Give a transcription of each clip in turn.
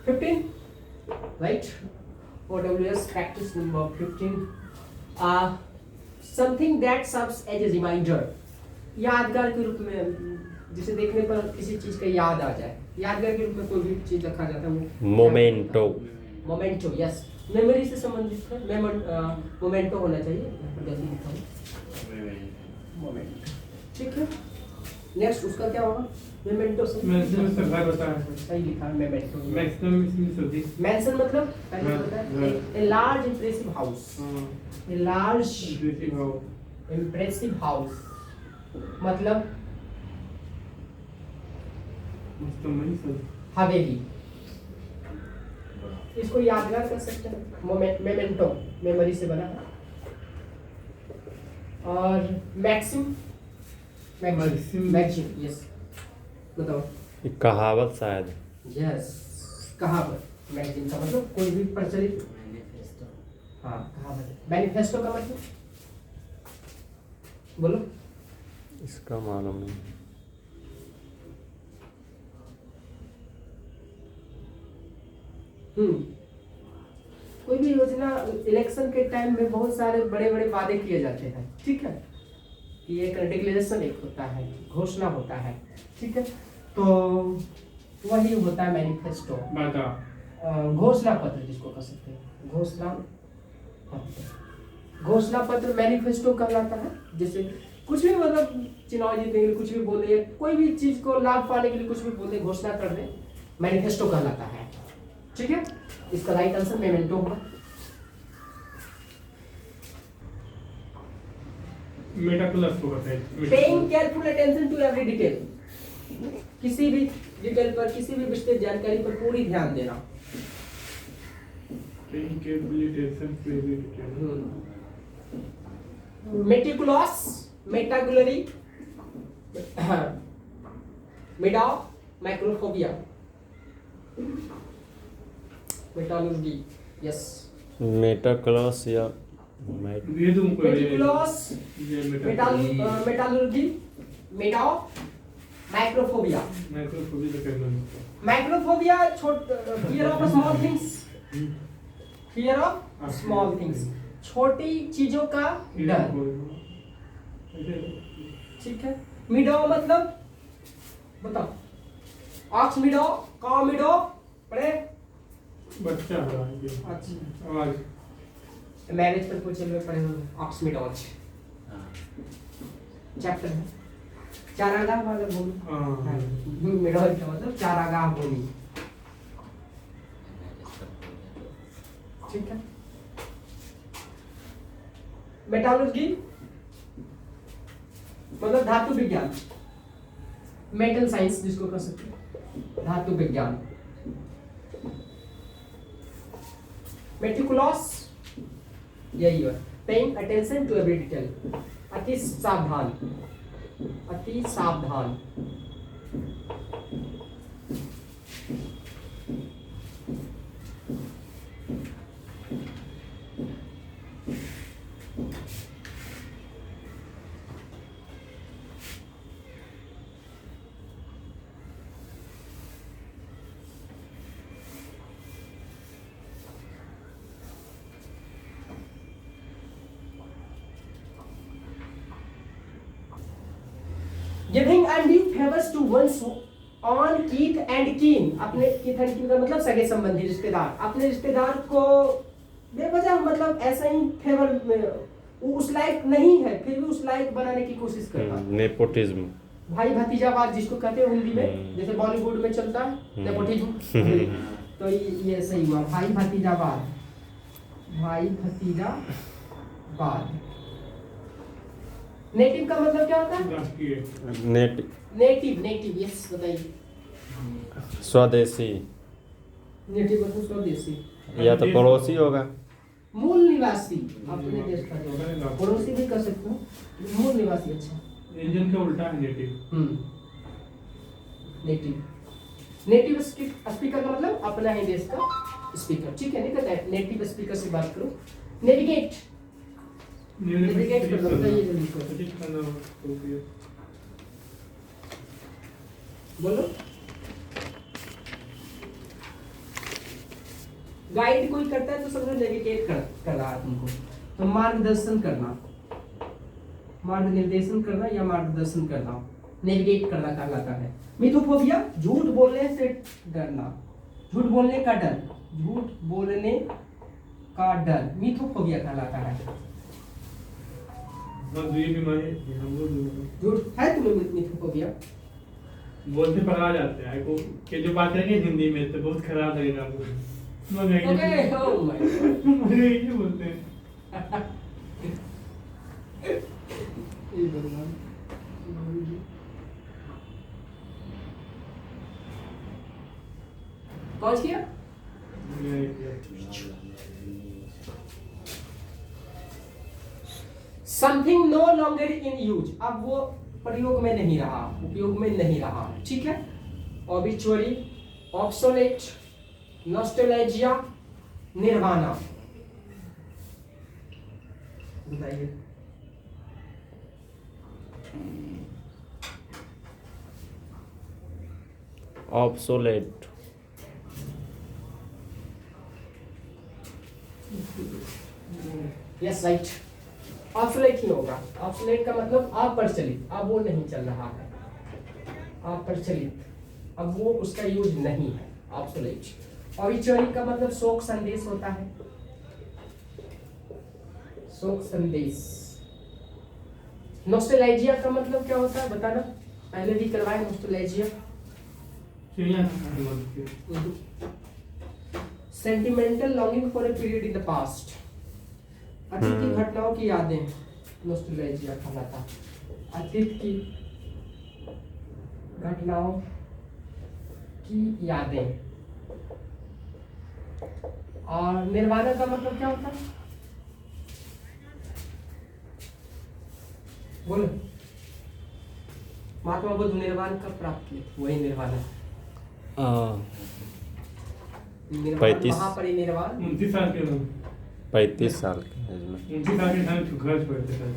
15, right? OWS practice number 15. Something that serves as a reminder. यादगार के रूप में, जिसे देखने पर किसी चीज का याद आ जाए, यादगार के रूप में कोई भी चीज रखा जाता है वो मोमेंटो। मोमेंटो, यस, मेमोरी से संबंधित है। मोमेंटो होना चाहिए, यहाँ पर गलती लिखा है मोमेंटो, ठीक है। नेक्स्ट उसका क्या होगा? मेमेंटो से मैक्सिमम सरदार होता है, सही लिखा है मेमेंटो। मैक्सिमम इसमें सदी मेंशन मतलब पहले बताया, a large impressive house, a large impressive house मतलब हवेली। इसको यादगार कर सकते हैं, मेमेंटो मेमोरी से बना है। और मैक्सिम, मैक्सिम, यस, बताओ। एक कहावत शायद। यस, कहावत। मैक्सिम का मतलब कोई भी प्रचलित, हाँ कहावत। मैनिफेस्टो का मतलब बोलो। इसका मालूम नहीं। कोई भी योजना इलेक्शन के टाइम में बहुत सारे बड़े बड़े वादे किए जाते हैं, ठीक है, कि एक डिक्लेरेशन एक होता है, घोषणा होता है, ठीक है, तो वही होता है मैनिफेस्टो, घोषणा पत्र जिसको कह सकते हैं, घोषणा पत्र। घोषणा पत्र मैनिफेस्टो कहलाता है। जैसे कुछ भी मतलब चुनाव जीतने के लिए कुछ भी बोल दे, कोई भी चीज को लाभ पाने के लिए कुछ भी बोल दे, घोषणा कर दे, मैनिफेस्टो कहलाता है, ठीक है। इसका राइट आंसर मेमेंटो होगा। मेटाकुलस को कहते हैं। Paying careful attention to every detail, किसी भी डिटेल पर, किसी भी विस्तृत जानकारी पर पूरी ध्यान देना। Paying careful attention to every detail. Meticulous, meticulously, मेडा, माइक्रोफोबिया, मेटालर्जी, यस। मेटाकुलस या ये तो मेटिकुलस, मेटालर्जी, मेडा, माइक्रोफोबिया। माइक्रोफोबिया तो करना नहीं। Microphobia fear of small things, fear of small things, छोटी चीजों का डर, ठीक है। मिडो मतलब बताओ, ऑक्स मिडो, काउ मिडो, पढ़े? बच्चा हो रहा है। अच्छा, आवाज मैरिज पर पूछे हुए पढ़े होंगे, ऑक्स मिडोज चैप्टर है, चारागाह वाला भूमि। हाँ, मिडोज का मतलब चारागाह भूमि, ठीक है। मेटालर्जी मतलब धातु विज्ञान, मेटल साइंस जिसको कह सकते हैं, धातु विज्ञान। मेटिकुलस यही है, paying attention to every detail, अति सावधान, अति सावधान। Giving undue favors to one's own kith and kin, अपने kith and kin का मतलब सगे संबंधी, रिश्तेदार। अपने रिश्तेदार को बेवजह मतलब ऐसा ही फेवर में, वो उस लायक नहीं है फिर भी उस लायक बनाने की कोशिश करना। नेपोटिज्म, भाई भतीजावाद जिसको कहते हैं हिंदी में, जैसे बॉलीवुड में चलता है नेपोटिज्म, तो ये सही हुआ, भाई भतीजावाद, भाई भतीजावाद। नेटिव का मतलब क्या होता है? नेटिव, नेटिव, यस, बताइए। स्वदेशी, नेटिव मतलब स्वदेशी या तो पड़ोसी होगा। मूल निवासी, अपने देश का जो है, पड़ोसी भी कर सकते हो, मूल निवासी। अच्छा, इंजन का उल्टा है नेटिव। नेटिव, नेटिव स्पीकर का मतलब अपना ही देश का स्पीकर, ठीक है। नहीं कहता है नेटिव स्पीकर से बात करो। नेविगेट, नेविगेट कर दो, बताइए जल्दी बोलो। गाइड कोई करता है तो समझो नेविगेट कर रहा है तुमको। तो मार्गदर्शन करना, मार्गनिर्देशन करना या मार्गदर्शन करना, नेविगेट करना कहलाता है। मिथोफोबिया झूठ बोलने से डरना, झूठ बोलने का डर, झूठ बोलने का डर मिथोफोबिया कहलाता है। ये बीमारी हम लोग झूठ है तुम्हें मिथोफोबिया? बोलते पकड़ा जाते हैं को कि जो बात करेंगे हिंदी में तो बहुत खराब लगेगा आपको। ओके ओह माय गॉड, मुझे ये बोलते हैं। ये भगवान पहुंच गया। Something no longer in use, अब वो प्रयोग में नहीं रहा, उपयोग में नहीं रहा, ठीक है। ऑबिचुअरी, ऑब्सोलेट, नॉस्टैल्जिया, निर्वाणा, बताइए। ऑब्सोलेट, यस राइट, ऑब्सोलेट ही होगा। ऑब्सोलेट का मतलब अप्रचलित, अब वो नहीं चल रहा है, अप्रचलित, अब वो उसका यूज नहीं है, ऑब्सोलेट। ऑबिचुअरी का मतलब शोक संदेश होता है, शोक संदेश। नॉस्टैल्जिया का मतलब क्या होता है बताना, पहले भी करवाए nostalgia. Sentimental longing for a period in the past, अतीत की घटनाओं की यादें, नॉस्टैल्जिया कहलाता। अतीत की घटनाओं की यादें। और निर्वाणा का मतलब क्या होता है, बोलो। महात्मा बुद्ध निर्वाण कब प्राप्त किए, वही निर्वाणा। 35 महापरिनिर्वाण 29 साल के लोग 35 साल के एज में, 29 साल के साल घर छोड़ते थे।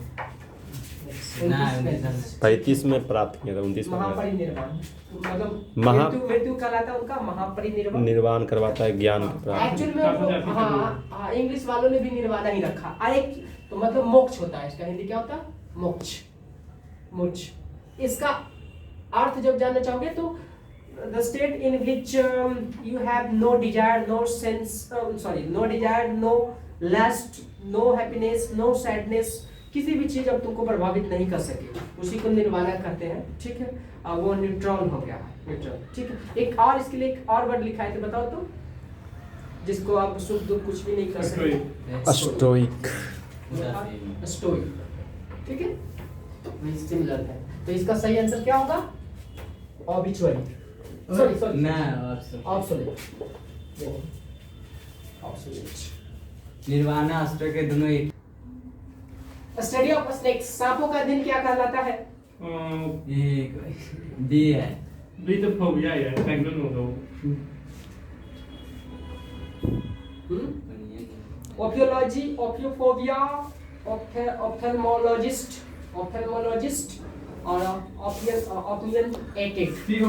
35 में प्राप्त किया था, 29 में महापरिनिर्वाण मतलब महा- मृत्यु कहलाता है उनका, महापरिनिर्वाण। निर्वाण करवाता है ज्ञान की प्राप्ति। एक्चुअल में वो हाँ इंग्लिश वालों ने भी निर्वाणा ही रखा। एक तो मतलब मोक्ष होता है, इसका हिंदी क्या होता है, मोक्ष, मोक्ष। इसका अर्थ जब जानना चाहोगे तो the state in which you have no desire, no sense, no desire, no lust, no happiness, no sadness, किसी भी चीज अब तुमको प्रभावित नहीं कर सके, उसी को निर्वाणा कहते हैं, ठीक है। वो न्यूट्रॉन हो गया है, न्यूट्रॉन, ठीक है। एक और इसके लिए एक और वर्ड लिखा है, तो बताओ तो, जिसको आप सुख दुख कुछ भी नहीं कर सकते। स्टोइक, स्टोइक, ठीक है, वही सिमिलर है। तो इसका सही आंसर क्या होगा, ऑबिचुअरी, सॉरी ना ऑब्सोलेट, ऑब्सोलेट। निर्वाणा अस्त्र के दोनों एक स्टडी ऑफ स्नेक्स, सांपों का दिन क्या कहलाता है? बी है। भी तो फोबिया है, टैंगल होगा वो। ओपियोलॉजी, ओपियोफोबिया, ऑप्थेल्मोलॉजिस्ट, ऑप्थेल्मोलॉजिस्ट और ओपियन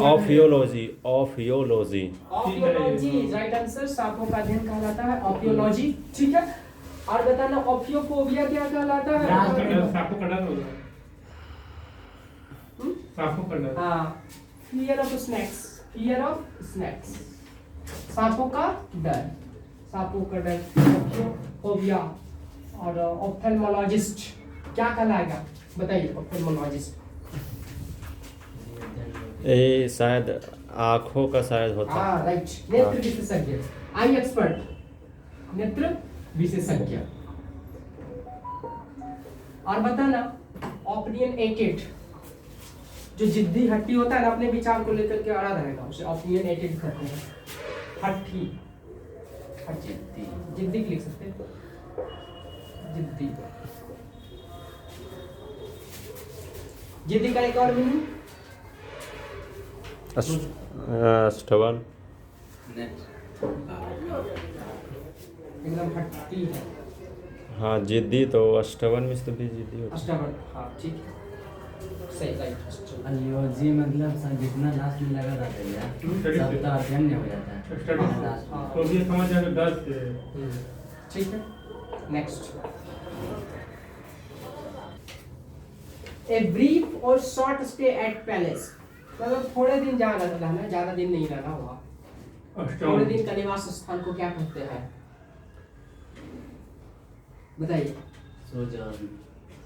ऑफियोलॉजी, ऑफियोलॉजी, ऑपियोलॉजी राइट आंसर, सांपों का अध्ययन कहलाता है ऑपियोलॉजी, ठीक है। और बताना ऑपियोफोबिया क्या कहलाता है? सांपों का डर होगा, सांपों का डर। हाँ, fear of snacks, fear of snacks, सांपों का डर, सांपों का डर, ऑपियोफोबिया। और ऑप्थेल्मोलॉजिस्ट क्या कहलाएगा, बताइए ऑप्थेल्मोलॉजिस्ट। ये शायद आँखों का शायद होता है। हाँ राइट, नेत्र विशेषज्ञ, आई एक्सपर्ट, नेत्र विशेषज्ञ। और बताना ओपिनियनेटेड, जो जिद्दी हट्टी होता है ना, अपने विचार को लेकर के अड़ा रहेगा, उसे ओपिनियनेटेड कहते हैं। हट्टी, हट्टी, जिद्दी लिख सकते हैं, जिद्दी। जिद्दी का एक और मीनिंग, स्टबर्न, एकदम हट्टी है। हाँ जिद्दी, तो स्टबर्न में तो भी जिद्दी होता है। स्टबर्न, हाँ ठीक है। सही राइट। अलियोजी मतलब जितना लास्ट में लगा था भैया सब तो अध्ययन हो जाता है स्टडी हाँ। तो ये समझ जाएगा 10 से ठीक है। नेक्स्ट, ए ब्रीफ और शॉर्ट स्टे एट पैलेस, मतलब थोड़े दिन जाना रहना, ज्यादा दिन नहीं रहना हुआ। थोड़े दिन का निवास स्थान को क्या कहते हैं बताइए?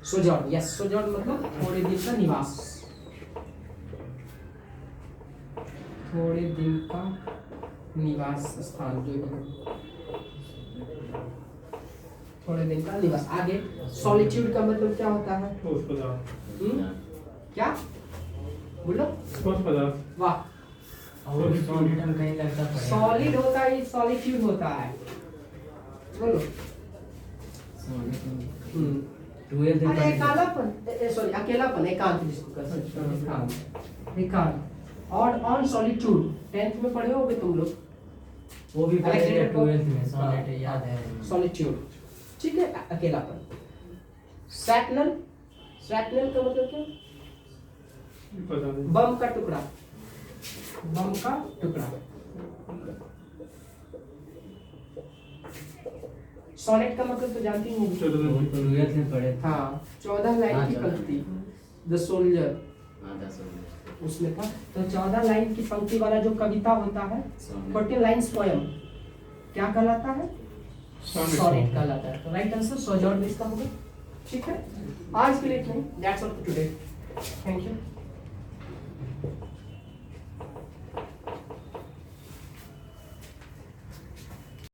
सोजॉर्न। यस, सोजॉर्न मतलब थोड़े दिन का निवास, थोड़े दिन का निवास स्थान जो भी है, थोड़े दिन का निवास। आगे सॉलिट्यूड का मतलब क्या होता है? ठोस पदार्थ। क्या बोलो? ठोस पदार्थ। वाह, और सॉलिड हम कहीं लगता पड़ेगा। सॉलिड होता है, सॉलिट्यूड होता है, बोलो। ट्वेल्थ अरे एकालापन, सॉरी अकेलापन, एकांत जिसको कहते हैं, एकांत, एकांत। और ऑन सॉलिट्यूड 10th में पढ़े होगे तुम लोग, वो भी पढ़ेंगे Alexander को- 12th में सॉलिड याद है। सॉलिट्यूड, ठीक है, अकेलापन। सैटनल, सैटनल का मतलब क्या? पता नहीं। बम का टुकड़ा, बम का टुकड़ा। सोनेट का मतलब तो जानती ही होगी। 12th में पढ़े थे। हाँ, 14 लाइन हाँ, की 14 पंक्ति, द सोल्जर हाँ 10 उसमें था। तो 14 लाइन की पंक्ति वाला जो कविता होता है, 14 लाइन्स पोएम, क्या कहलाता है? सोनेट कहलाता है। तो राइट आंसर सोजॉर्न इसका होगा। ठीक है, आज के लिए इतना ही। That's all for today. Thank you.